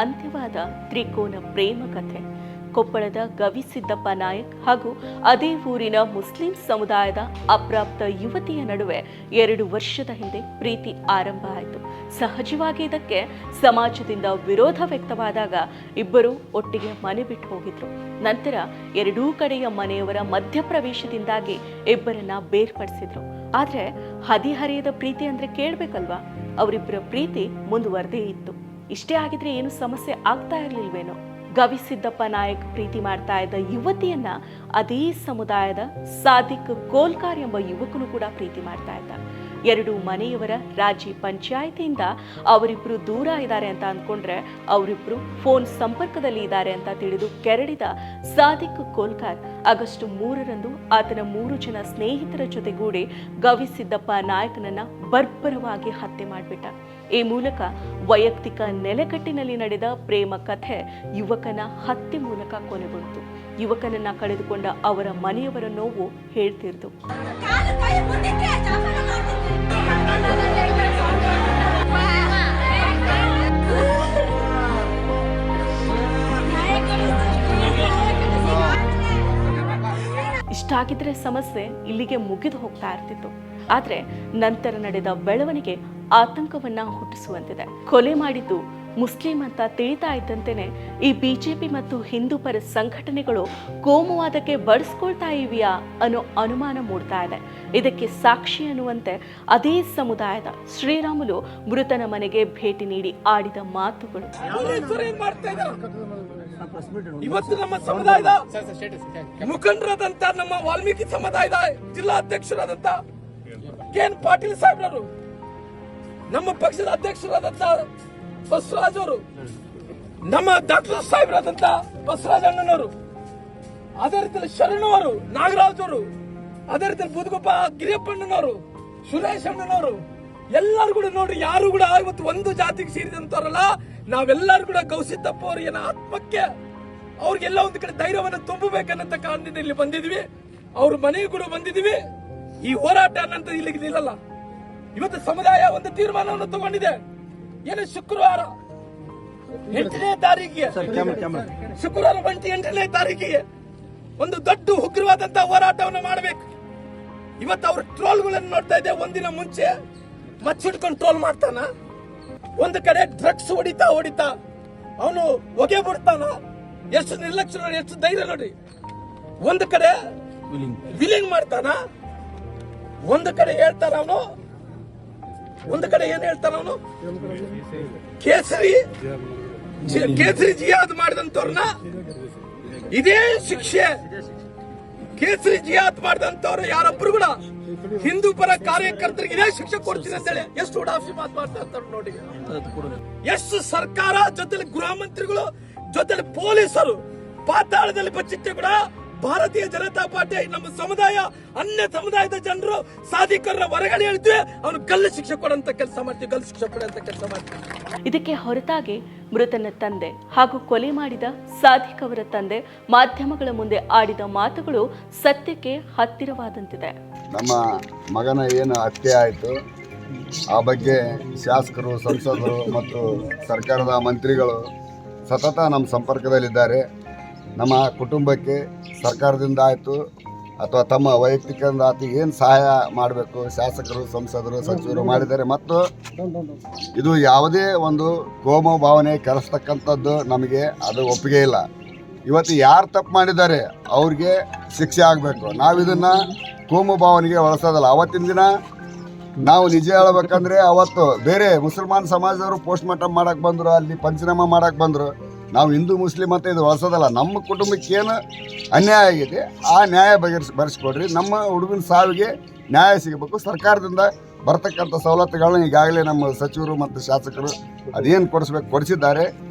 ಅಂತ್ಯವಾದ ತ್ರಿಕೋನ ಪ್ರೇಮ ಕಥೆ. ಕೊಪ್ಪಳದ ಗವಿಸಿದ್ದಪ್ಪ ನಾಯಕ್ ಹಾಗೂ ಅದೇ ಊರಿನ ಮುಸ್ಲಿಂ ಸಮುದಾಯದ ಅಪ್ರಾಪ್ತ ಯುವತಿಯ ನಡುವೆ 2 ವರ್ಷದ ಹಿಂದೆ ಪ್ರೀತಿ ಆರಂಭ ಆಯಿತು. ಸಹಜವಾಗಿ ಇದಕ್ಕೆ ಸಮಾಜದಿಂದ ವಿರೋಧ ವ್ಯಕ್ತವಾದಾಗ ಇಬ್ಬರು ಒಟ್ಟಿಗೆ ಮನೆ ಬಿಟ್ಟು ಹೋಗಿದ್ರು. ನಂತರ ಎರಡೂ ಕಡೆಯ ಮನೆಯವರ ಮಧ್ಯಪ್ರವೇಶದಿಂದಾಗಿ ಇಬ್ಬರನ್ನ ಬೇರ್ಪಡಿಸಿದ್ರು. ಆದ್ರೆ ಹದಿಹರಿಯದ ಪ್ರೀತಿ ಅಂದ್ರೆ ಕೇಳ್ಬೇಕಲ್ವಾ? ಅವರಿಬ್ಬರ ಪ್ರೀತಿ ಮುಂದುವರೆದೇ ಇತ್ತು. ಇಷ್ಟೇ ಆಗಿದ್ರೆ ಏನು ಸಮಸ್ಯೆ ಆಗ್ತಾ ಇರ್ಲಿಲ್ವೇನೋ. ಗವಿಸಿದ್ದಪ್ಪ ನಾಯಕ್ ಪ್ರೀತಿ ಮಾಡ್ತಾ ಇದ್ದ ಯುವತಿಯನ್ನ ಅದೇ ಸಮುದಾಯದ ಸಾದಿಕ್ ಕೋಲ್ಕಾರ್ ಎಂಬ ಯುವಕನು ಕೂಡ ಪ್ರೀತಿ ಮಾಡ್ತಾ ಇದ್ದ. 2 ಮನೆಯವರ ರಾಜಿ ಪಂಚಾಯಿತಿಯಿಂದ ಅವರಿಬ್ರು ದೂರ ಇದ್ದಾರೆ ಅಂತ ಅಂದ್ಕೊಂಡ್ರೆ ಅವರಿಬ್ರು ಫೋನ್ ಸಂಪರ್ಕದಲ್ಲಿ ಇದ್ದಾರೆ ಅಂತ ತಿಳಿದು ಕೆರಳಿದ ಸಾದಿಕ್ ಕೋಲ್ಕಾರ್ ಆಗಸ್ಟ್ 3ರಂದು ಆತನ 3 ಜನ ಸ್ನೇಹಿತರ ಜೊತೆಗೂಡಿ ಗವಿಸಿದ್ದಪ್ಪ ನಾಯಕನನ್ನ ಬರ್ಬರವಾಗಿ ಹತ್ಯೆ ಮಾಡಿಬಿಟ್ಟ. ಈ ಮೂಲಕ ವೈಯಕ್ತಿಕ ನೆಲೆಗಟ್ಟಿನಲ್ಲಿ ನಡೆದ ಪ್ರೇಮ ಕಥೆ ಯುವಕನ ಹತ್ಯೆ ಮೂಲಕ ಕೊನೆಗೊಂಡಿತು. ಯುವಕನನ್ನ ಕಳೆದುಕೊಂಡ ಅವರ ಮನೆಯವರ ನೋವು ಹೇಳ್ತಿರ್ದು. ಇಷ್ಟಾಗಿದ್ರೆ ಸಮಸ್ಯೆ ಇಲ್ಲಿಗೆ ಮುಗಿದು ಹೋಗ್ತಾ ಇರ್ತಿತ್ತು. ಆದ್ರೆ ನಂತರ ನಡೆದ ಬೆಳವಣಿಗೆ ಆತಂಕವನ್ನ ಹುಟ್ಟಿಸುವಂತಿದೆ. ಕೊಲೆ ಮಾಡಿದ್ದು ಮುಸ್ಲಿಂ ಅಂತ ತಿಳಿತಾ ಇದ್ದಂತೆಯೇ ಈ ಬಿಜೆಪಿ ಮತ್ತು ಹಿಂದೂ ಪರ ಸಂಘಟನೆಗಳು ಕೋಮುವಾದಕ್ಕೆ ಬಡಿಸ್ಕೊಳ್ತಾ ಇವೆಯಾ ಅನ್ನೋ ಅನುಮಾನ ಮೂಡ್ತಾ ಇದೆ. ಇದಕ್ಕೆ ಸಾಕ್ಷಿ ಅನ್ನುವಂತೆ ಅದೇ ಸಮುದಾಯದ ಶ್ರೀರಾಮುಲು ಮೃತನ ಮನೆಗೆ ಭೇಟಿ ನೀಡಿ ಆಡಿದ ಮಾತುಗಳು. ಇವತ್ತು ನಮ್ಮ ಸಮುದಾಯದ ಮುಖಂಡರಾದಂತ ನಮ್ಮ ವಾಲ್ಮೀಕಿ ಸಮುದಾಯದ ಜಿಲ್ಲಾಧ್ಯಕ್ಷರಾದಂತ ಕೆ.ಎನ್. ಪಾಟೀಲ್ ಸಾಹೇಬ್ರವರು, ನಮ್ಮ ಪಕ್ಷದ ಅಧ್ಯಕ್ಷರಾದಂತ ಬಸವರಾಜ್ ಅವರು, ನಮ್ಮ ಡಾಕ್ಟರ್ ಸಾಹೇಬ್ರಾದಂತ ಬಸವರಾಜ್ ಅಣ್ಣನವರು, ಅದೇ ರೀತಿ ಶರಣ್ ಅವರು, ನಾಗರಾಜ್ ಅವರು, ಅದೇ ರೀತಿ ಬುದ್ಗುಪ್ಪ ಗಿರಿಯಪ್ಪಣ್ಣನವರು, ಸುರೇಶ್ ಅಣ್ಣನವರು, ಎಲ್ಲರೂ ಕೂಡ ನೋಡ್ರಿ, ಯಾರು ಕೂಡ ಇವತ್ತು ಒಂದು ಜಾತಿಗೆ ಸೇರಿದಂತವರಲ್ಲ. ನಾವೆಲ್ಲರೂ ಕೂಡ ಗವಿಸಿದ್ದಪ್ಪ ಅವರ ಆತ್ಮಕ್ಕೆ ಅವ್ರಿಗೆಲ್ಲ ಒಂದು ಕಡೆ ಧೈರ್ಯವನ್ನು ತುಂಬಬೇಕನ್ನಂತ ಕಾರಣದಿಂದ ಇಲ್ಲಿ ಬಂದಿದ್ವಿ. ಅವ್ರ ಮನೆಗೂ ಕೂಡ ಬಂದಿದ್ವಿ. ಈ ಹೋರಾಟ ಅನ್ನಂತ ಇಲ್ಲಿಗೆ ನಿಲ್ಲಲ್ಲ. ಇವತ್ತು ಸಮುದಾಯ ಒಂದು ತೀರ್ಮಾನವನ್ನು ತಗೊಂಡಿದೆ. ಏನು ಶುಕ್ರವಾರ 8ನೇ ತಾರೀಕಿಗೆ, ಶುಕ್ರವಾರ 8ನೇ ತಾರೀಕಿಗೆ ಒಂದು ದೊಡ್ಡ ಉಗ್ರವಾದಂತಹ ಹೋರಾಟವನ್ನು ಮಾಡಬೇಕು. ಇವತ್ತು ಅವ್ರ ಟ್ರೋಲ್ಗಳನ್ನು ನೋಡ್ತಾ ಇದೆ. ಒಂದಿನ ಮುಂಚೆ ಮಚ್ಚಿಡ್ಕೊಂಡು ಟ್ರೋಲ್ ಮಾಡ್ತಾನ, ಒಂದು ಕಡೆ ಡ್ರಗ್ಸ್ ಹೊಡಿತಾ ಅವನು ಹೊಗೆ ಬಿಡ್ತಾನ. ಎಷ್ಟು ನಿರ್ಲಕ್ಷ್ಯ ನೋಡಿ, ಎಷ್ಟು ಧೈರ್ಯ ನೋಡಿ. ಒಂದು ಕಡೆ ವಿಲಿಂಗ್ ಮಾಡ್ತಾನ, ಒಂದು ಕಡೆ ಹೇಳ್ತಾನ ಅವನು, ಒಂದು ಕಡೆ ಏನ್ ಹೇಳ್ತಾನ ಅವನು, ಕೇಸರಿ ಜಿಯಾದ್ ಮಾಡಿದಂತವ್ರನ್ನ ಇದೇ ಶಿಕ್ಷೆ, ಕೇಸರಿ ಜಿಯಾದ್ ಮಾಡಿದಂತವ್ರು ಯಾರೊಬ್ರು ಕೂಡ ಹಿಂದೂ ಪರ ಕಾರ್ಯಕರ್ತರಿಗೆ ಇದೇ ಶಿಕ್ಷೆ ಕೊಡ್ತೀನಿ ಅಂತೇಳಿ ಎಷ್ಟು ಉಡಾಫಿ ಮಾತು ಮಾಡ್ತಾ ನೋಡಿ. ಎಷ್ಟು ಸರ್ಕಾರ ಜೊತೆಲಿ ಗೃಹ ಮಂತ್ರಿಗಳು ಜೊತೆಲಿ ಪೊಲೀಸರು ಪಾತಾಳದಲ್ಲಿ ಬಚ್ಚಿಟ್ಟೆ ಕೂಡ ಭಾರತೀಯ ಜನತಾ ಪಾರ್ಟಿ ನಮ್ಮ ಸಮುದಾಯ ಅನ್ಯ ಸಮುದಾಯದ ಜನರು ಸಾಧಿಕರ ಹೊರಗಡೆ ಹೇಳಿದ್ವಿ, ಅವನು ಗಲ್ಲು ಶಿಕ್ಷೆ ಕೊಡಂತ ಕೆಲಸ ಮಾಡ್ತೀವಿ, ಗಲ್ಲು ಶಿಕ್ಷೆ ಕೊಡಂತ ಕೆಲಸ ಮಾಡ್ತೀವಿ. ಇದಕ್ಕೆ ಹೊರತಾಗಿ ಮೃತನ ತಂದೆ ಹಾಗೂ ಕೊಲೆ ಮಾಡಿದ ಸಾದಿಕ್ ಅವರ ತಂದೆ ಮಾಧ್ಯಮಗಳ ಮುಂದೆ ಆಡಿದ ಮಾತುಗಳು ಸತ್ಯಕ್ಕೆ ಹತ್ತಿರವಾದಂತಿದೆ. ನಮ್ಮ ಮಗನ ಏನು ಹತ್ಯೆ ಆಯಿತು ಆ ಬಗ್ಗೆ ಶಾಸಕರು, ಸಂಸದರು ಮತ್ತು ಸರ್ಕಾರದ ಮಂತ್ರಿಗಳು ಸತತ ನಮ್ಮ ಸಂಪರ್ಕದಲ್ಲಿದ್ದಾರೆ. ನಮ್ಮ ಕುಟುಂಬಕ್ಕೆ ಸರ್ಕಾರದಿಂದ ಆಯಿತು ಅಥವಾ ತಮ್ಮ ವೈಯಕ್ತಿಕದಿಂದ ಆಯ್ತು ಏನು ಸಹಾಯ ಮಾಡಬೇಕು ಶಾಸಕರು, ಸಂಸದರು, ಸಚಿವರು ಮಾಡಿದ್ದಾರೆ. ಮತ್ತು ಇದು ಯಾವುದೇ ಒಂದು ಕೋಮು ಭಾವನೆ ಕೆರಸ್ತಕ್ಕಂಥದ್ದು ನಮಗೆ ಅದು ಒಪ್ಪಿಗೆ ಇಲ್ಲ. ಇವತ್ತು ಯಾರು ತಪ್ಪು ಮಾಡಿದ್ದಾರೆ ಅವ್ರಿಗೆ ಶಿಕ್ಷೆ ಆಗಬೇಕು. ನಾವಿದನ್ನು ಕೋಮು ಭಾವನೆಗೆ ಒಳಸೋದಲ್ಲ. ಅವತ್ತಿನ ದಿನ ನಾವು ನಿಜ ಹೇಳ್ಬೇಕಂದ್ರೆ ಅವತ್ತು ಬೇರೆ ಮುಸಲ್ಮಾನ್ ಸಮಾಜದವರು ಪೋಸ್ಟ್ ಮಾರ್ಟಮ್ ಮಾಡಕ್ಕೆ ಬಂದರು, ಅಲ್ಲಿ ಪಂಚನಾಮ ಮಾಡಕ್ಕೆ ಬಂದರು. ನಾವು ಹಿಂದೂ ಮುಸ್ಲಿಂ ಅಂತ ಇದು ಒಳಸೋದಲ್ಲ. ನಮ್ಮ ಕುಟುಂಬಕ್ಕೆ ಏನು ಅನ್ಯಾಯ ಆಗಿದೆ ಆ ನ್ಯಾಯ ಬರೆಸ್ಕೊಡ್ರಿ. ನಮ್ಮ ಹುಡುಗನ ಸಾವಿಗೆ ನ್ಯಾಯ ಸಿಗಬೇಕು. ಸರ್ಕಾರದಿಂದ ಬರ್ತಕ್ಕಂಥ ಸವಲತ್ತುಗಳನ್ನ ಈಗಾಗಲೇ ನಮ್ಮ ಸಚಿವರು ಮತ್ತು ಶಾಸಕರು ಅದೇನು ಕೊಡಿಸಿದ್ದಾರೆ.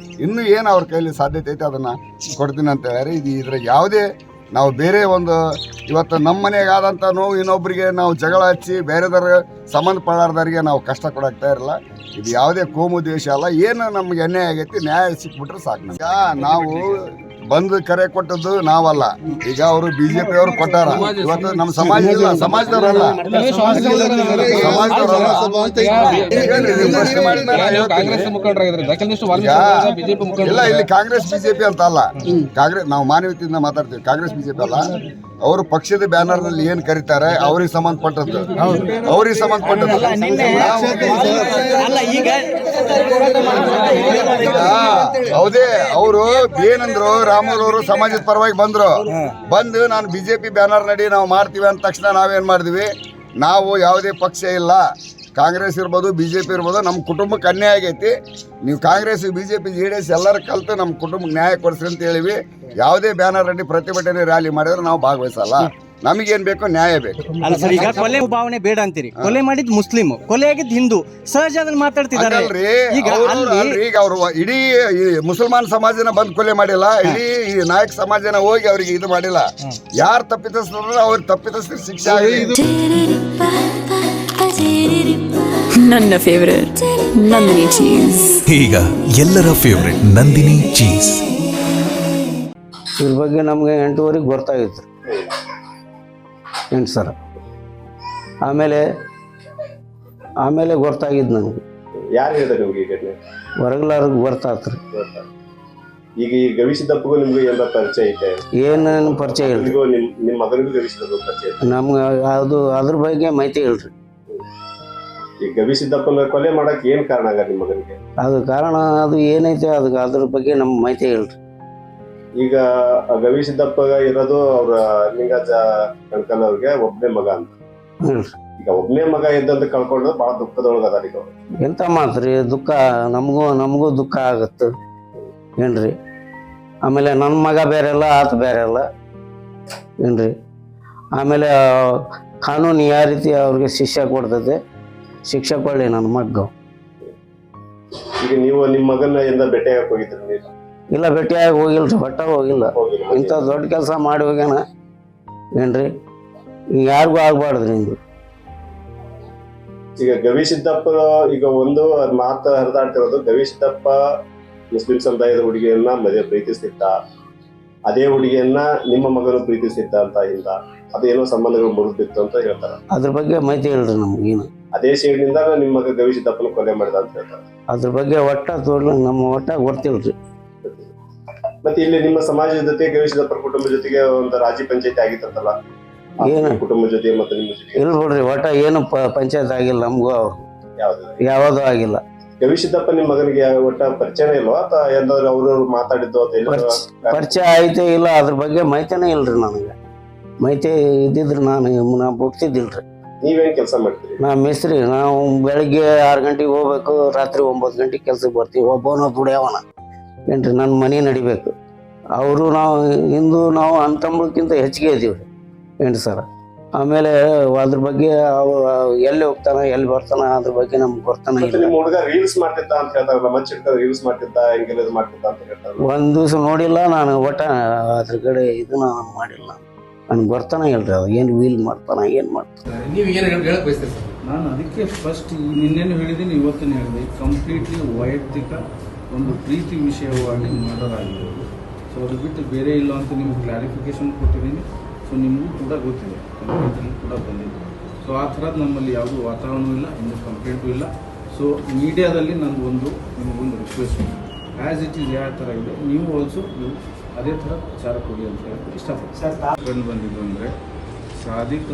ಇನ್ನೂ ಏನು ಅವ್ರ ಕೈಲಿ ಸಾಧ್ಯತೆ ಐತೆ ಅದನ್ನು ಕೊಡ್ತೀನಿ ಅಂತ ಹೇಳ್ಯಾರ. ಇದ್ರಾಗ ಯಾವುದೇ ನಾವು ಬೇರೆ ಒಂದು ಇವತ್ತು ನಮ್ಮ ಮನೆಗಾದಂಥ ನೋವು ಇನ್ನೊಬ್ಬರಿಗೆ ನಾವು ಜಗಳ ಹಚ್ಚಿ ಬೇರೆದರ ಸಂಬಂಧಪಡಾರ್ದವ್ರಿಗೆ ನಾವು ಕಷ್ಟ ಕೊಡಾಕ್ತಾ ಇರಲ್ಲ. ಇದು ಯಾವುದೇ ಕೋಮು ದ್ವೇಷ ಅಲ್ಲ. ಏನು ನಮಗೆ ಅನ್ಯಾಯ ಆಗೈತಿ ನ್ಯಾಯ ಸಿಕ್ಬಿಟ್ರೆ ಸಾಕು. ನಮ್ಗೆ ನಾವು ಬಂದು ಕರೆ ಕೊಟ್ಟದ್ದು ನಾವಲ್ಲ, ಈಗ ಅವರು ಬಿಜೆಪಿ ಅವರು ಕೊಟ್ಟಾರ. ಇವತ್ತು ನಮ್ಮ ಸಮಾಜ ಇಲ್ಲ, ಸಮಾಜದವರಲ್ಲ, ಇಲ್ಲ ಇಲ್ಲಿ ಕಾಂಗ್ರೆಸ್ ಬಿಜೆಪಿ ಅಂತ ಅಲ್ಲ. ಕಾಂಗ್ರೆಸ್ ನಾವು ಮಾನವೀಯತೆಯಿಂದ ಮಾತಾಡ್ತೀವಿ, ಕಾಂಗ್ರೆಸ್ ಬಿಜೆಪಿ ಅಲ್ಲ. ಅವರು ಪಕ್ಷದ ಬ್ಯಾನರ್ ನಲ್ಲಿ ಏನ್ ಕರೀತಾರೆ ಅವ್ರಿಗೆ ಸಂಬಂಧಪಟ್ಟದ್ದು, ಅವ್ರಿಗೆ ಸಂಬಂಧಪಟ್ಟದ್ದು. ಹೌದೇ, ಅವರು ಏನಂದ್ರು, ರಾಮುಲು ಅವರು ಸಮಾಜದ ಪರವಾಗಿ ಬಂದು ನಾನು ಬಿಜೆಪಿ ಬ್ಯಾನರ್ ನಡಿ ನಾವು ಮಾಡ್ತೀವಿ ಅಂದ ತಕ್ಷಣ ನಾವೇನ್ ಮಾಡಿದ್ವಿ, ನಾವು ಯಾವುದೇ ಪಕ್ಷ ಇಲ್ಲ, ಕಾಂಗ್ರೆಸ್ ಇರ್ಬೋದು ಬಿಜೆಪಿ ಇರ್ಬೋದು, ನಮ್ಮ ಕುಟುಂಬಕ್ಕೆ ಅನ್ಯಾಯ ಆಗೈತಿ, ನೀವು ಕಾಂಗ್ರೆಸ್ ಬಿಜೆಪಿ JDS ಎಲ್ಲರೂ ಕಲ್ತು ನಮ್ಮ ಕುಟುಂಬಕ್ಕೆ ನ್ಯಾಯ ಕೊಡಿಸ್ರಿ ಅಂತ ಹೇಳಿವಿ. ಯಾವುದೇ ಬ್ಯಾನರ್ ಅಡ್ಡಿ ಪ್ರತಿಭಟನೆ ರ್ಯಾಲಿ ಮಾಡಿದ್ರೆ ನಾವು ಭಾಗವಹಿಸಲ್ಲ, ನಮಗೇನ್ ಬೇಕು ನ್ಯಾಯ ಬೇಕು. ಅಲ್ಲ ಸರ್, ಈಗ ಕೊಲೆ ಭಾವನೆ ಬೇಡ ಅಂತೀರಿ. ಕೊಲೆ ಮಾಡಿದ್ ಮುಸ್ಲಿಂ, ಕೊಲೆ ಆಗಿದ್ ಹಿಂದೂ, ಸಹಜ ಅದನ್ನ ಮಾತಾಡ್ತಿದ್ದಾರೆ. ಈಗ ಅವರು ಇಡೀ ಮುಸಲ್ಮಾನ್ ಸಮಾಜನ ಬಂದ್ ಕೊಲೆ ಮಾಡಿಲ್ಲ, ಇಡೀ ನಾಯಕ ಸಮಾಜನ ಹೋಗಿ ಅವ್ರಿಗೆ ಇದು ಮಾಡಿಲ್ಲ. ಯಾರು ತಪ್ಪಿತಸ್ಥರು ಅವ್ರಿಗೆ ತಪ್ಪಿತಸ್ಥರು ಶಿಕ್ಷೆ ಆಗಲಿ. ನನ್ನ ಫೇವರೇಟ್ ನಂದಿನಿ ಚೀಸ್. ಈಗ ಎಲ್ಲರ ಫೇವರೇಟ್ ನಂದಿನಿ ಚೀಸ್. ಇದ್ರ ಬಗ್ಗೆ ನಮಗೆ 8:30 ಗೊತ್ತಾಗಿತ್ತು 8 ಸರ. ಆಮೇಲೆ ಗೊತ್ತಾಗಿದ್ದು ನನಗೆ. ಯಾರು ಹೇಳಿದ್ರು ನಿಮ್ಗೆ ಈ ಘಟನೆ? ಹೊರಗ್ಲಾರ್ಗೆ ಗೊತ್ತಾತ್ರಿ. ಈಗ ಈ ಗವಿಸಿದ್ದಪ್ಪಗೂ ನಿಮ್ಗೆ ಏನಾರ ಪರಿಚಯ ಐತೆ? ಏನೇನು ಪರಿಚಯ ಇಲ್ರಿ. ನಿಮ್ಮ ಮಗನಿಗೂ ಗವಿಸಿದ್ದಪ್ಪ ಪರಿಚಯ ಐತೆ? ನಮ್ಗೆ ಅದ್ರ ಬಗ್ಗೆ ಮಾಹಿತಿ ಹೇಳ್ರಿ. ಈ ಗವಿಸಿದ್ದಪ್ಪನ ಕೊಲೆ ಮಾಡಕ್ ಏನ್ ಕಾರಣ ಆಗ ನಿಮ್ಮ ಮಗನಿಗೆ? ಅದು ಕಾರಣ ಅದು ಏನೈತೆ ಅದ್ರ ಬಗ್ಗೆ ನಮ್ಗೆ ಮಾಹಿತಿ ಹೇಳ್ರಿ. ಈಗ ಗವಿಸಿದ್ದಪ್ಪ ಇರೋದು ಅವ್ರ ಲಿಂಗಾಜ ಕಣ್ಕಲ್ ಅವ್ರಿಗೆ ಒಬ್ಬನೇ ಮಗ ಅಂತ. ಈಗ ಒಬ್ಬನೇ ಮಗ ಇದ್ದಂತ ಕಳ್ಕೊಂಡು ಬಹಳ ದುಃಖದೊಳಗ ಅದಾರ ಈಗ. ಎಂತ ಮಾತ್ರಿ ದುಃಖ, ನಮಗೂ ದುಃಖ ಆಗತ್ತೆ ಏನ್ರಿ. ಆಮೇಲೆ ನನ್ನ ಮಗ ಬೇರೆ ಅಲ್ಲ, ಆತ ಬೇರೆ ಅಲ್ಲ ಏನ್ರಿ. ಆಮೇಲೆ ಕಾನೂನು ಯಾವ ರೀತಿ ಅವ್ರಿಗೆ ಶಿಕ್ಷೆ ಕೊಡ್ತದೆ, ಶಿಕ್ಷೆ ಕೊಡಲಿ ನನ್ನ ಮಗ್ಗ. ಈಗ ನೀವು ನಿಮ್ಮ ಮಗನ ಎಂದ ಭೇಟಿಯಾಗಕ್ಕೆ ಹೋಗಿದ್ರಿ ನೀವು? ಇಲ್ಲ, ಭೇಟಿಯಾಗಿ ಹೋಗಿಲ್ರಿ, ಒಟ್ಟ ಹೋಗಿಲ್ಲ. ಇಂಥ ದೊಡ್ಡ ಕೆಲಸ ಮಾಡಿ ಹೋಗ್ಯಾನ ಏನ್ರಿ, ಯಾರಿಗೂ ಆಗ್ಬಾರ್ದ್ರಿ ಹಿಂಗೆ. ಈಗ ಗವಿಸಿದ್ದಪ್ಪ ಈಗ ಒಂದು ಮಾತು ಹರಿದಾಡ್ತಿರೋದು, ಗವಿಸಿದ್ದಪ್ಪ ಮುಸ್ಲಿಂ ಸಮುದಾಯದ ಹುಡುಗಿಯನ್ನ ಮದುವೆ ಪ್ರೀತಿಸ್ತಿದ್ದ, ಅದೇ ಹುಡುಗಿಯನ್ನ ನಿಮ್ಮ ಮಗನು ಪ್ರೀತಿಸ್ತಿದ್ದ ಅಂತ ಇಲ್ಲ, ಅದೇನೋ ಸಂಬಂಧಗಳು ಮುರಿದಿತ್ತು ಅಂತ ಹೇಳ್ತಾರ. ಅದ್ರ ಬಗ್ಗೆ ಮಾಹಿತಿ ಹೇಳ್ರಿ ನಮ್ಗೇನು. ಅದೇ ಶೇಡ್ನಿಂದ ನಿಮ್ಮ ಮಗ ಗವಿಸಿದ್ದಪ್ಪನ ಕೊಲೆ ಮಾಡಿದ ಅಂತ ಹೇಳ್ತಾರೆ. ಅದ್ರ ಬಗ್ಗೆ ನಮ್ಮ ಒಟ್ಟ ಗೊತ್ತಿಲ್ರಿ. ಮತ್ತೆ ಇಲ್ಲಿ ನಿಮ್ಮ ಸಮಾಜದ ಜೊತೆ ಗವಿಸಿದ್ದಪ್ಪನ ಕುಟುಂಬ ಜೊತೆಗೆ ಒಂದು ರಾಜಿ ಪಂಚಾಯತಿ ಆಗಿತ್ತಂತಲ್ಲ, ಏನು ಕುಟುಂಬ ಜೊತೆ ಮತ್ತೆ ನಿಮ್ಮ ಜೊತೆ? ಇಲ್ಲ ಬಿಡ್ರಿ, ಒಟ್ಟ ಏನು ಪಂಚಾಯತ್ ಆಗಿಲ್ಲ ನಮಗೂ, ಅವ್ರು ಯಾವ್ದು ಆಗಿಲ್ಲ. ಗವಿಸಿದ್ದಪ್ಪ ನಿಮ್ಮ ಮಗನಿಗೆ ಒಟ್ಟ ಪರಿಚಯ ಇಲ್ವಾ ಅಥವಾ ಎಲ್ಲರೂ ಅವ್ರವ್ರು ಮಾತಾಡಿದ್ದು ಅಂತ ಪರಿಚಯ ಐತೆ ಇಲ್ಲ, ಅದ್ರ ಬಗ್ಗೆ ಮಾಹಿತಿನೇ ಇಲ್ರಿ ನನಗೆ. ಮಾಹಿತಿ ಇದ್ದಿದ್ರೆ ನಾನು ಬಿಡ್ತಿದ್ದಿಲ್ರಿ. ನೀವೇನ್ ಕೆಲಸ ಮಾಡ್ತೀರಿ? ನಾ ಮೇಸ್ತ್ರಿ. ನಾವು ಬೆಳಿಗ್ಗೆ 6 ಗಂಟೆಗೆ ಹೋಗ್ಬೇಕು, ರಾತ್ರಿ 9 ಗಂಟೆಗೆ ಕೆಲ್ಸಕ್ಕೆ ಬರ್ತೀವಿ. ಒಬ್ಬನ ದುಡಿಯವನ ಏನ್ರಿ, ನನ್ನ ಮನೆ ನಡಿಬೇಕು. ಅವರು ನಾವು ಅಂತಂಬಳಕ್ಕಿಂತ ಹೆಚ್ಚಿಗೆ ಇದೀವಿ ಏನ್ರಿ ಸರ. ಆಮೇಲೆ ಅದ್ರ ಬಗ್ಗೆ ಎಲ್ಲಿ ಹೋಗ್ತಾನ ಎಲ್ಲಿ ಬರ್ತಾನ ಅದ್ರ ಬಗ್ಗೆ ನಮ್ಗೆ ಬರ್ತಾನ ಇಲ್ಲ. ನಿಮ್ಮ ಹುಡುಗ ರೀಲ್ಸ್ ಮಾಡ್ತಿದ್ದ ಅಂತ ಹೇಳ್ತಾರಲ್ಲ, ಮಚ್ಚ ರೀಲ್ಸ್ ಮಾಡ್ತಿದ್ದ, ಹೆಂಗೆಲ್ಲ ಮಾಡ್ತಿದ್ದ ಅಂತ ಹೇಳ್ತಾರೆ. ಒಂದ್ ದಿವ್ಸ ನೋಡಿಲ್ಲ ನಾನು, ಒಟ್ಟ ಅದ್ರ ಕಡೆ ಇದನ್ನ ಮಾಡಿಲ್ಲ. ನನ್ಗೆ ಬರ್ತಾನೆ ಹೇಳ್ರಿ, ಅದು ಏನು ವೀಲ್ ಮಾಡ್ತಾನ ಏನು ಮಾಡ್ತಾನೆ. ನೀವು ಏನು ಹೇಳಕ್ ಬಯಸ್ತೀರಿ ಸರ್? ನಾನು ಅದಕ್ಕೆ ಫಸ್ಟ್ ನಿನ್ನೇನು ಹೇಳಿದ್ದೀನಿ, ಇವತ್ತೇನು ಹೇಳಿದೆ, ಕಂಪ್ಲೀಟ್ಲಿ ವೈಯಕ್ತಿಕ ಒಂದು ಪ್ರೀತಿ ವಿಷಯವಾಗಿ ಮರ್ಡರ್ ಆಗಿರೋದು. ಸೊ ಅದು ಬಿಟ್ಟು ಬೇರೆ ಇಲ್ಲ ಅಂತ ನಿಮ್ಗೆ ಕ್ಲಾರಿಫಿಕೇಶನ್ ಕೊಟ್ಟಿದ್ದೀನಿ. ಸೊ ನಿಮಗೂ ಕೂಡ ಗೊತ್ತಿದೆ, ಕಂಪ್ಲೇಂಟಲ್ಲಿ ಕೂಡ ಬಂದಿದೆ. ಸೊ ಆ ಥರದ್ದು ನಮ್ಮಲ್ಲಿ ಯಾವುದೂ ವಾತಾವರಣ ಇಲ್ಲ, ಇನ್ನೂ ಕಂಪ್ಲೇಂಟು ಇಲ್ಲ. ಸೊ ಮೀಡಿಯಾದಲ್ಲಿ ನಿಮಗೊಂದು ರಿಕ್ವೆಸ್ಟ್, ಆ್ಯಸ್ ಇಟ್ ಈಸ್ ಯಾವ ಥರ ಇದೆ, ನೀವು ಆಲ್ಸೋ ನೀವು ಅದೇ ಥರ ಪ್ರಚಾರ ಕೊಡಿ ಅಂತ ಹೇಳಿ ಇಷ್ಟಪಡ್ತೀನಿ. ಕಂಡು ಬಂದಿದ್ದು ಅಂದರೆ, ಸಾದಿಕ್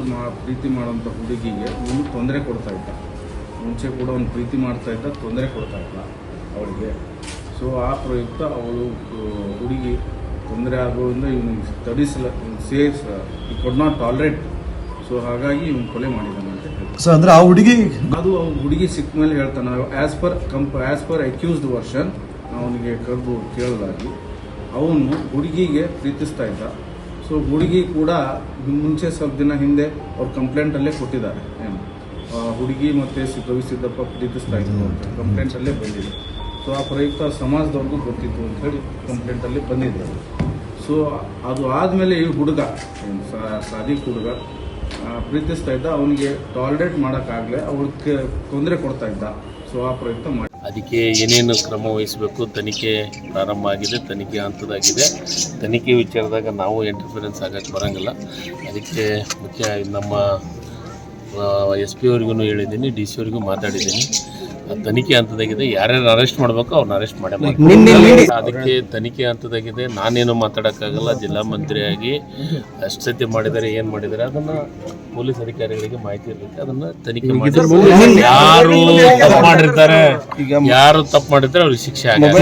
ಪ್ರೀತಿ ಮಾಡೋಂಥ ಹುಡುಗಿಗೆ ಇವನು ತೊಂದರೆ ಕೊಡ್ತಾ ಇದ್ದ. ಮುಂಚೆ ಕೂಡ ಅವ್ನು ಪ್ರೀತಿ ಮಾಡ್ತಾ ಇದ್ದ, ತೊಂದರೆ ಕೊಡ್ತಾ ಇದ್ದ ಅವಳಿಗೆ. ಸೊ ಆ ಪ್ರಯುಕ್ತ ಅವಳು ಹುಡುಗಿ ತೊಂದರೆ ಆಗೋದ್ರಿಂದ ಇವನಿಗೆ ಸ್ಟಡೀಸ್ ಈ ಕುಡ್ ನಾಟ್ ಟಾಲರೇಟ್. ಸೊ ಹಾಗಾಗಿ ಇವನು ಕೊಲೆ ಮಾಡಿದ್ದಾನೆ ಅಂತ ಹೇಳ್ತಾರೆ. ಸೊ ಅಂದ್ರೆ ಆ ಹುಡುಗಿ ಸಿಕ್ಕ ಮೇಲೆ ಹೇಳ್ತಾನೆ, ಆ್ಯಸ್ ಪರ್ ಅಕ್ಯೂಸ್ಡ್ ವರ್ಷನ್ ಅವನಿಗೆ ಕರೆದು ಕೇಳಲಾಗಿ ಅವನು ಹುಡುಗಿಗೆ ಪ್ರೀತಿಸ್ತಾ ಇದ್ದ. ಸೊ ಹುಡುಗಿ ಕೂಡ ಮುಂಚೆ ಸ್ವಲ್ಪ ದಿನ ಹಿಂದೆ ಅವ್ರ ಕಂಪ್ಲೇಂಟಲ್ಲೇ ಕೊಟ್ಟಿದ್ದಾರೆ, ಏನು ಹುಡುಗಿ ಮತ್ತು ಗವಿಸಿದ್ದಪ್ಪ ಪ್ರೀತಿಸ್ತಾ ಇದ್ರು ಅಂತ ಕಂಪ್ಲೇಂಟಲ್ಲೇ ಬಂದಿದೆ. ಸೊ ಆ ಪ್ರಯುಕ್ತ ಸಮಾಜದವ್ರಿಗೂ ಗೊತ್ತಿತ್ತು ಅಂತ ಹೇಳಿ ಕಂಪ್ಲೇಂಟಲ್ಲಿ ಬಂದಿದ್ದರು. ಸೊ ಅದು ಆದಮೇಲೆ ಈ ಹುಡುಗ ಸಾದಿಕ್ ಹುಡುಗ ಪ್ರೀತಿಸ್ತಾ ಇದ್ದ, ಅವನಿಗೆ ಟಾಲರೇಟ್ ಮಾಡೋಕ್ಕಾಗಲೇ ಅವ್ರಿಗೆ ತೊಂದರೆ ಕೊಡ್ತಾ ಇದ್ದ. ಸೊ ಆ ಪ್ರಯುಕ್ತ ಮಾಡಿ ಅದಕ್ಕೆ ಏನೇನು ಕ್ರಮ ವಹಿಸಬೇಕು ತನಿಖೆ ಪ್ರಾರಂಭ ಆಗಿದೆ, ತನಿಖೆ ಹಂತದಾಗಿದೆ. ತನಿಖೆ ವಿಚಾರದಾಗ ನಾವು ಇಂಟರ್ಫಿರೆನ್ಸ್ ಆಗಕ್ಕೆ ಬರೋಂಗಿಲ್ಲ. ಅದಕ್ಕೆ ಮುಖ್ಯ ನಮ್ಮ SP ಅವ್ರಿಗೂ ಹೇಳಿದ್ದೀನಿ, DC ಅವ್ರಿಗೂ ಮಾತಾಡಿದ್ದೀನಿ. ತನಿಖೆ ಹಂತದಾಗಿದೆ, ಯಾರ್ಯಾರು ಅರೆಸ್ಟ್ ಮಾಡಬೇಕು ಅವ್ರನ್ನ ಅರೆಸ್ಟ್ ಮಾಡೇ ಮಾಡ್ತೀನಿ. ಅದಕ್ಕೆ ತನಿಖೆ ಹಂತದಾಗಿದೆ, ನಾನೇನು ಮಾತಾಡೋಕ್ಕಾಗಲ್ಲ. ಜಿಲ್ಲಾ ಮಂತ್ರಿಯಾಗಿ ಎಷ್ಟು ಸತಿ ಮಾಡಿದ್ದಾರೆ, ಏನು ಮಾಡಿದ್ದಾರೆ ಅದನ್ನು ಪೊಲೀಸ್ ಅಧಿಕಾರಿಗಳಿಗೆ ಮಾಹಿತಿ ಇರಬೇಕು. ಅದನ್ನು ತನಿಖೆ ಮಾಡಿ ಯಾರು ತಪ್ಪು ಮಾಡಿರ್ತಾರೆ ಅವ್ರಿಗೆ ಶಿಕ್ಷೆ ಆಗುತ್ತೆ.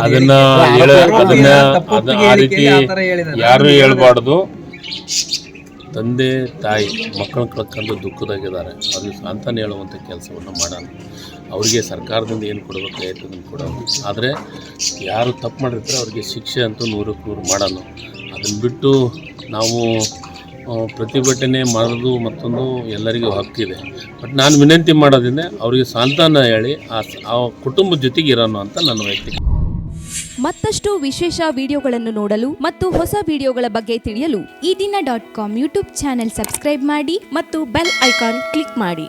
ಅದನ್ನ ಆ ರೀತಿ ಯಾರು ಹೇಳ್ಬಾರ್ದು. ತಂದೆ ತಾಯಿ ಮಕ್ಕಳನ್ನ ಕಳ್ಕೊಂಡು ದುಃಖದಾಗಿದ್ದಾರೆ, ಅವ್ರಿಗೆ ಸಾಂತ್ವನ ಹೇಳುವಂಥ ಕೆಲಸವನ್ನು ಮಾಡೋಣ. ಅವರಿಗೆ ಸರ್ಕಾರದಿಂದ ಏನು ಕೊಡಬೇಕಾಯ್ತು ಅದನ್ನು ಕೊಡೋಣ. ಆದರೆ ಯಾರು ತಪ್ಪು ಮಾಡಿರ್ತಾರೆ ಅವ್ರಿಗೆ ಶಿಕ್ಷೆ ಅಂತೂ 100ಕ್ಕೆ 100 ಮಾಡೋಣ. ಅದನ್ನು ಬಿಟ್ಟು ನಾವು ಪ್ರತಿಭಟನೆ ಮಾಡೋದು ಮತ್ತೊಂದು ಎಲ್ಲರಿಗೂ ಹಕ್ಕಿದೆ. ಬಟ್ ನಾನು ವಿನಂತಿ ಮಾಡೋದ್ರಿಂದ ಅವರಿಗೆ ಸಾಂತ್ವನ ಹೇಳಿ ಆ ಕುಟುಂಬದ ಜೊತೆಗೆ ಇರೋಣ ಅಂತ ನನ್ನ ವೈಯಕ್ತಿಕ. ಮತ್ತಷ್ಟು ವಿಶೇಷ ವಿಡಿಯೋಗಳನ್ನು ನೋಡಲು ಮತ್ತು ಹೊಸ ವಿಡಿಯೋಗಳ ಬಗ್ಗೆ ತಿಳಿಯಲು ಈ ದಿನ .com ಯೂಟ್ಯೂಬ್ ಚಾನೆಲ್ ಸಬ್ಸ್ಕ್ರೈಬ್ ಮಾಡಿ ಮತ್ತು ಬೆಲ್ ಐಕಾನ್ ಕ್ಲಿಕ್ ಮಾಡಿ.